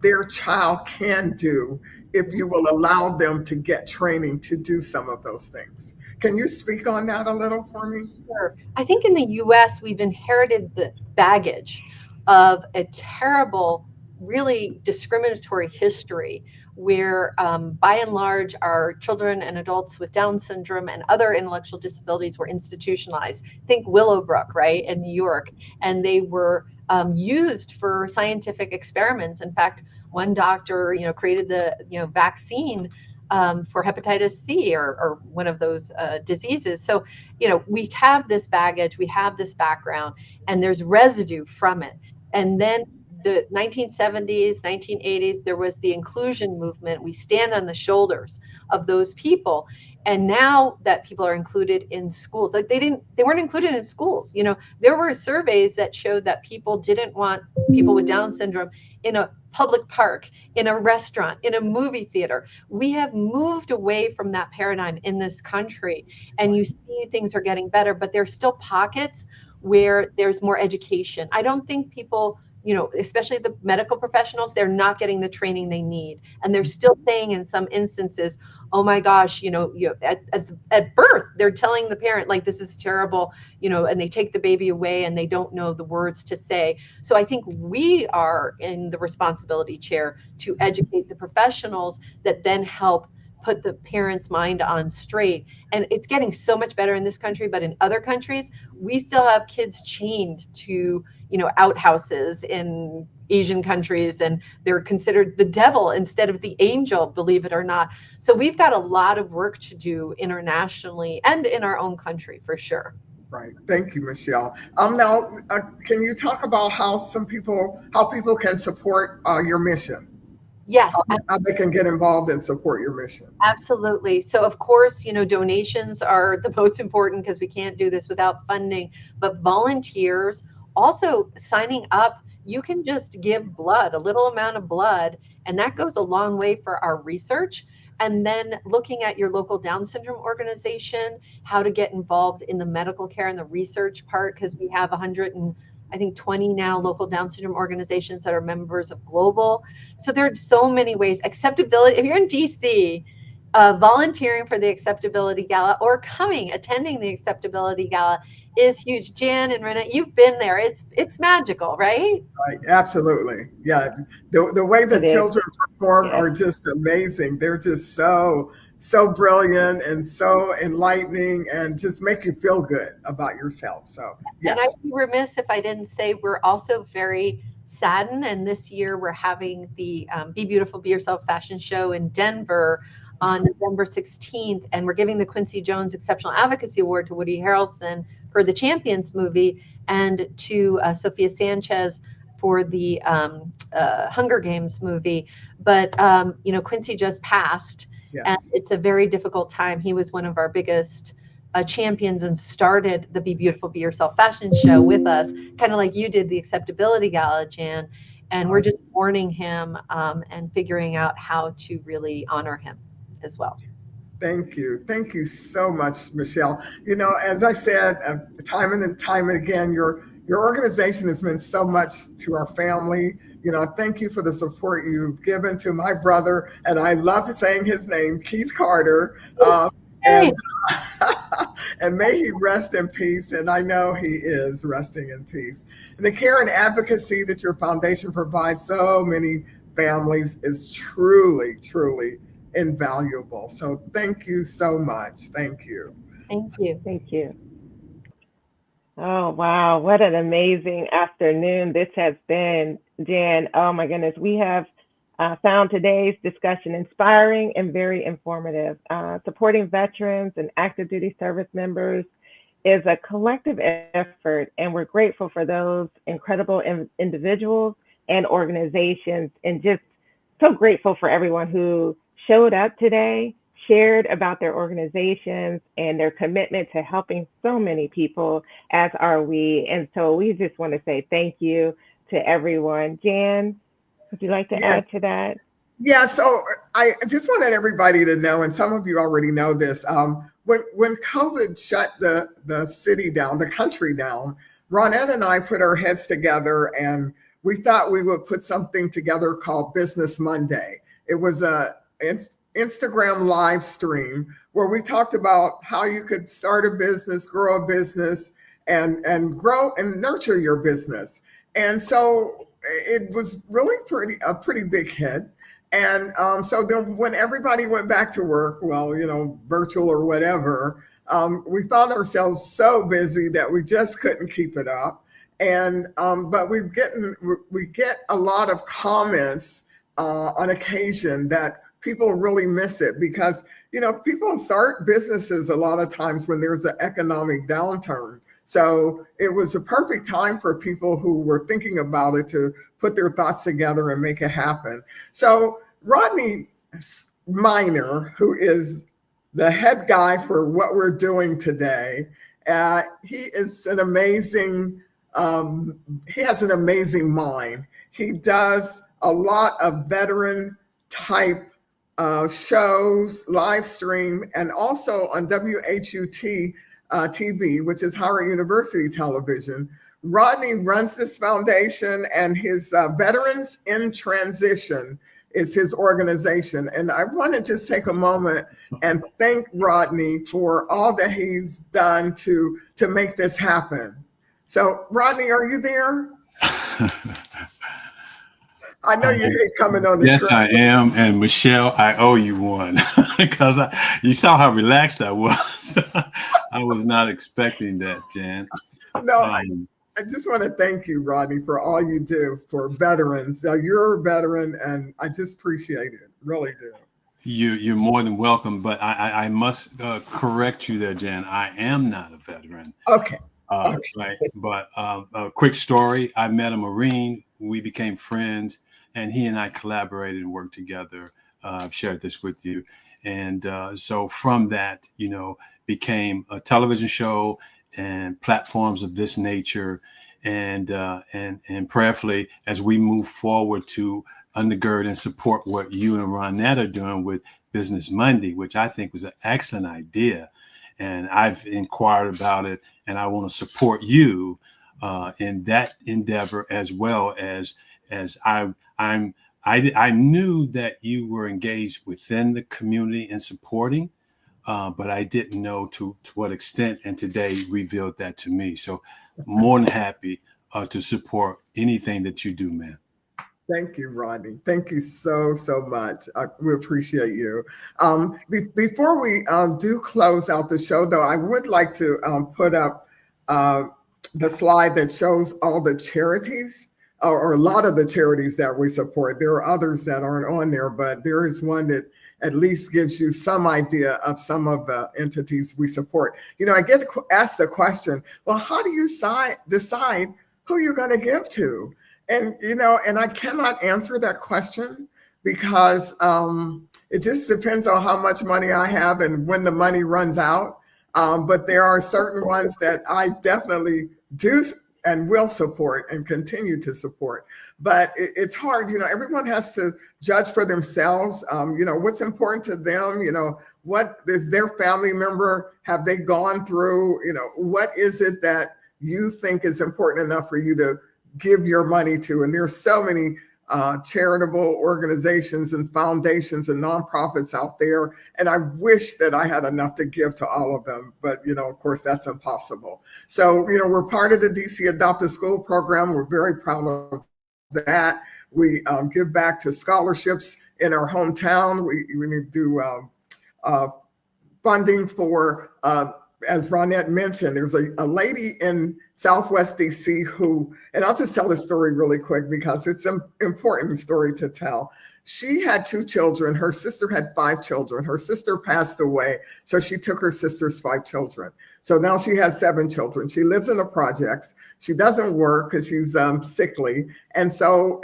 their child can do if you will allow them to get training to do some of those things. Can you speak on that a little for me? Sure. I think in the US, we've inherited the baggage of a terrible, really discriminatory history where, by and large, our children and adults with Down syndrome and other intellectual disabilities were institutionalized. Think Willowbrook, right, in New York. And they were used for scientific experiments. In fact, one doctor, created the, vaccine for hepatitis C or one of those diseases. So, we have this baggage, we have this background, and there's residue from it. And then the 1970s, 1980s, there was the inclusion movement. We stand on the shoulders of those people. And now that people are included in schools, like they weren't included in schools. There were surveys that showed that people didn't want people with Down syndrome in a public park, in a restaurant, in a movie theater. We have moved away from that paradigm in this country, and you see things are getting better, but there's still pockets where there's more education. I don't think people, especially the medical professionals, they're not getting the training they need. And they're still saying in some instances, oh my gosh, at birth, they're telling the parent, like, this is terrible, and they take the baby away and they don't know the words to say. So I think we are in the responsibility chair to educate the professionals that then help put the parents' mind on straight. And it's getting so much better in this country, but in other countries, we still have kids chained to, outhouses in Asian countries, and they're considered the devil instead of the angel, believe it or not. So we've got a lot of work to do internationally and in our own country, for sure. Right. Thank you, Michelle. Now, can you talk about how people can support your mission? Yes. How they can get involved and support your mission? Absolutely. So of course, donations are the most important because we can't do this without funding, but volunteers also signing up. You can just give blood, a little amount of blood, and that goes a long way for our research. And then looking at your local Down syndrome organization, how to get involved in the medical care and the research part, because we have 120 now local Down syndrome organizations that are members of Global. So there are so many ways. Acceptability, if you're in DC, volunteering for the Acceptability Gala or attending the Acceptability Gala is huge. Jan and Renee, you've been there. It's magical, right? Right, absolutely. Yeah, the way the children perform are just amazing. They're just so brilliant and so enlightening and just make you feel good about yourself. So, yes. And I'd be remiss if I didn't say we're also very saddened. And this year we're having the Be Beautiful, Be Yourself fashion show in Denver on November 16th. And we're giving the Quincy Jones Exceptional Advocacy Award to Woody Harrelson for the Champions movie and to Sophia Sanchez for the Hunger Games movie. But, Quincy just passed. Yes. And it's a very difficult time. He was one of our biggest champions and started the Be Beautiful, Be Yourself fashion show with us, kind of like you did the Acceptability Gala, Jan. And we're just mourning him and figuring out how to really honor him as well. Thank you. Thank you so much, Michelle. As I said, time and time again, your organization has meant so much to our family. Thank you for the support you've given to my brother, and I love saying his name, Keith Carter. And may he rest in peace, and I know he is resting in peace. And the care and advocacy that your foundation provides so many families is truly, truly invaluable. So thank you so much. Thank you. Thank you. Thank you. Oh, wow. What an amazing afternoon this has been, Jan. Oh, my goodness. We have found today's discussion inspiring and very informative. Supporting veterans and active duty service members is a collective effort, and we're grateful for those incredible individuals and organizations, and just so grateful for everyone who showed up today, shared about their organizations and their commitment to helping so many people, as are we. And so we just want to say thank you to everyone. Jan, would you like to add to that? Yeah, so I just wanted everybody to know, and some of you already know this, when COVID shut the city down, the country down, Ronette and I put our heads together and we thought we would put something together called Business Monday. It was a Instagram live stream where we talked about how you could start a business, grow a business, and grow and nurture your business. And so it was really a pretty big hit. And so then when everybody went back to work, well, virtual or whatever, we found ourselves so busy that we just couldn't keep it up. And but we get a lot of comments on occasion that people really miss it because people start businesses a lot of times when there's an economic downturn. So it was a perfect time for people who were thinking about it to put their thoughts together and make it happen. So Rodney Miner, who is the head guy for what we're doing today, he is an amazing, he has an amazing mind. He does a lot of veteran type shows, live stream, and also on WHUT TV, which is Howard University Television. Rodney runs this foundation, and his Veterans in Transition is his organization. And I want to just take a moment and thank Rodney for all that he's done to make this happen. So, Rodney, are you there? I know you hate coming on the Yes, screen. I am. And Michelle, I owe you one because you saw how relaxed I was. I was not expecting that, Jan. No, I just want to thank you, Rodney, for all you do for veterans. You're a veteran, and I just appreciate it. Really do. You're more than welcome, but I must correct you there, Jan. I am not a veteran. Okay. Right. But a quick story. I met a Marine. We became friends, and he and I collaborated and worked together. I've shared this with you. And so from that, became a television show and platforms of this nature. And prayerfully, as we move forward to undergird and support what you and Ronette are doing with Business Monday, which I think was an excellent idea. And I've inquired about it, and I want to support you in that endeavor, as well as I knew that you were engaged within the community and supporting, but I didn't know to what extent. And today revealed that to me. So more than happy to support anything that you do, man. Thank you, Rodney. Thank you so much. We appreciate you. Before we do close out the show, though, I would like to put up the slide that shows all the charities or a lot of the charities that we support. There are others that aren't on there, but there is one that at least gives you some idea of some of the entities we support. I get asked the question, well, how do you decide who you're going to give to? And, and I cannot answer that question because it just depends on how much money I have and when the money runs out. But there are certain ones that I definitely do and will support and continue to support. But it's hard, everyone has to judge for themselves, what's important to them, what is their family member, have they gone through, what is it that you think is important enough for you to give your money to. And there's so many charitable organizations and foundations and nonprofits out there. And I wish that I had enough to give to all of them. But, of course, that's impossible. So, we're part of the DC Adopt a School program. We're very proud of that. We give back to scholarships in our hometown. We do funding for as Ronette mentioned, there's a lady in Southwest DC who, and I'll just tell the story really quick because it's an important story to tell. She had 2 children. Her sister had 5 children. Her sister passed away, so she took her sister's 5 children. So now she has 7 children. She lives in the projects. She doesn't work because she's sickly. And so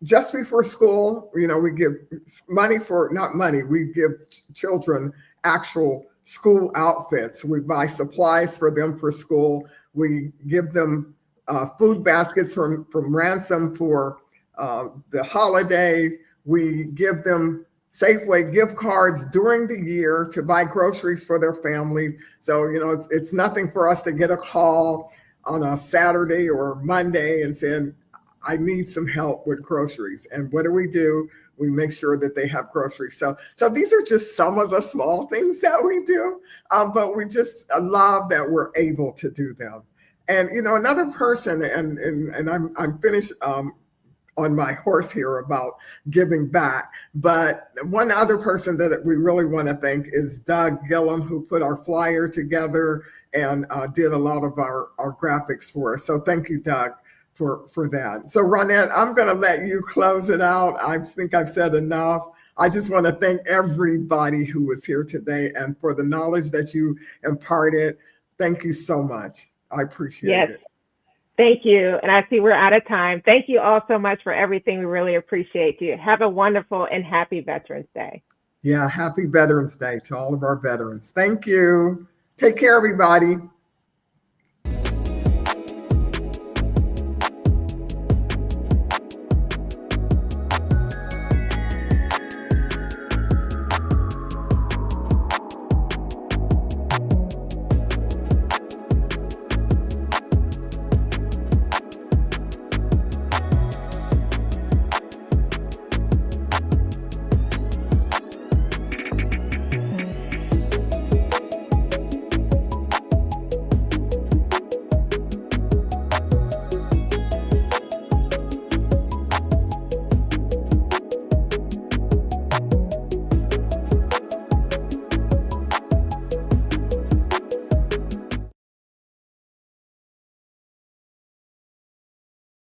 just before school, we give money we give children actual school outfits. We buy supplies for them for school. We give them food baskets from Ransom for the holidays. We give them Safeway gift cards during the year to buy groceries for their families. So, it's nothing for us to get a call on a Saturday or Monday and saying, I need some help with groceries. And what do? We make sure that they have groceries. So these are just some of the small things that we do, but we just love that we're able to do them. And another person, and I'm finished on my horse here about giving back. But one other person that we really want to thank is Doug Gillum, who put our flyer together and did a lot of our graphics for us. So thank you, Doug, for that. So Ronette, I'm going to let you close it out. I think I've said enough. I just want to thank everybody who was here today and for the knowledge that you imparted. Thank you so much. I appreciate it. Thank you. And I see we're out of time. Thank you all so much for everything. We really appreciate you. Have a wonderful and happy Veterans Day. Yeah, happy Veterans Day to all of our veterans. Thank you. Take care, everybody.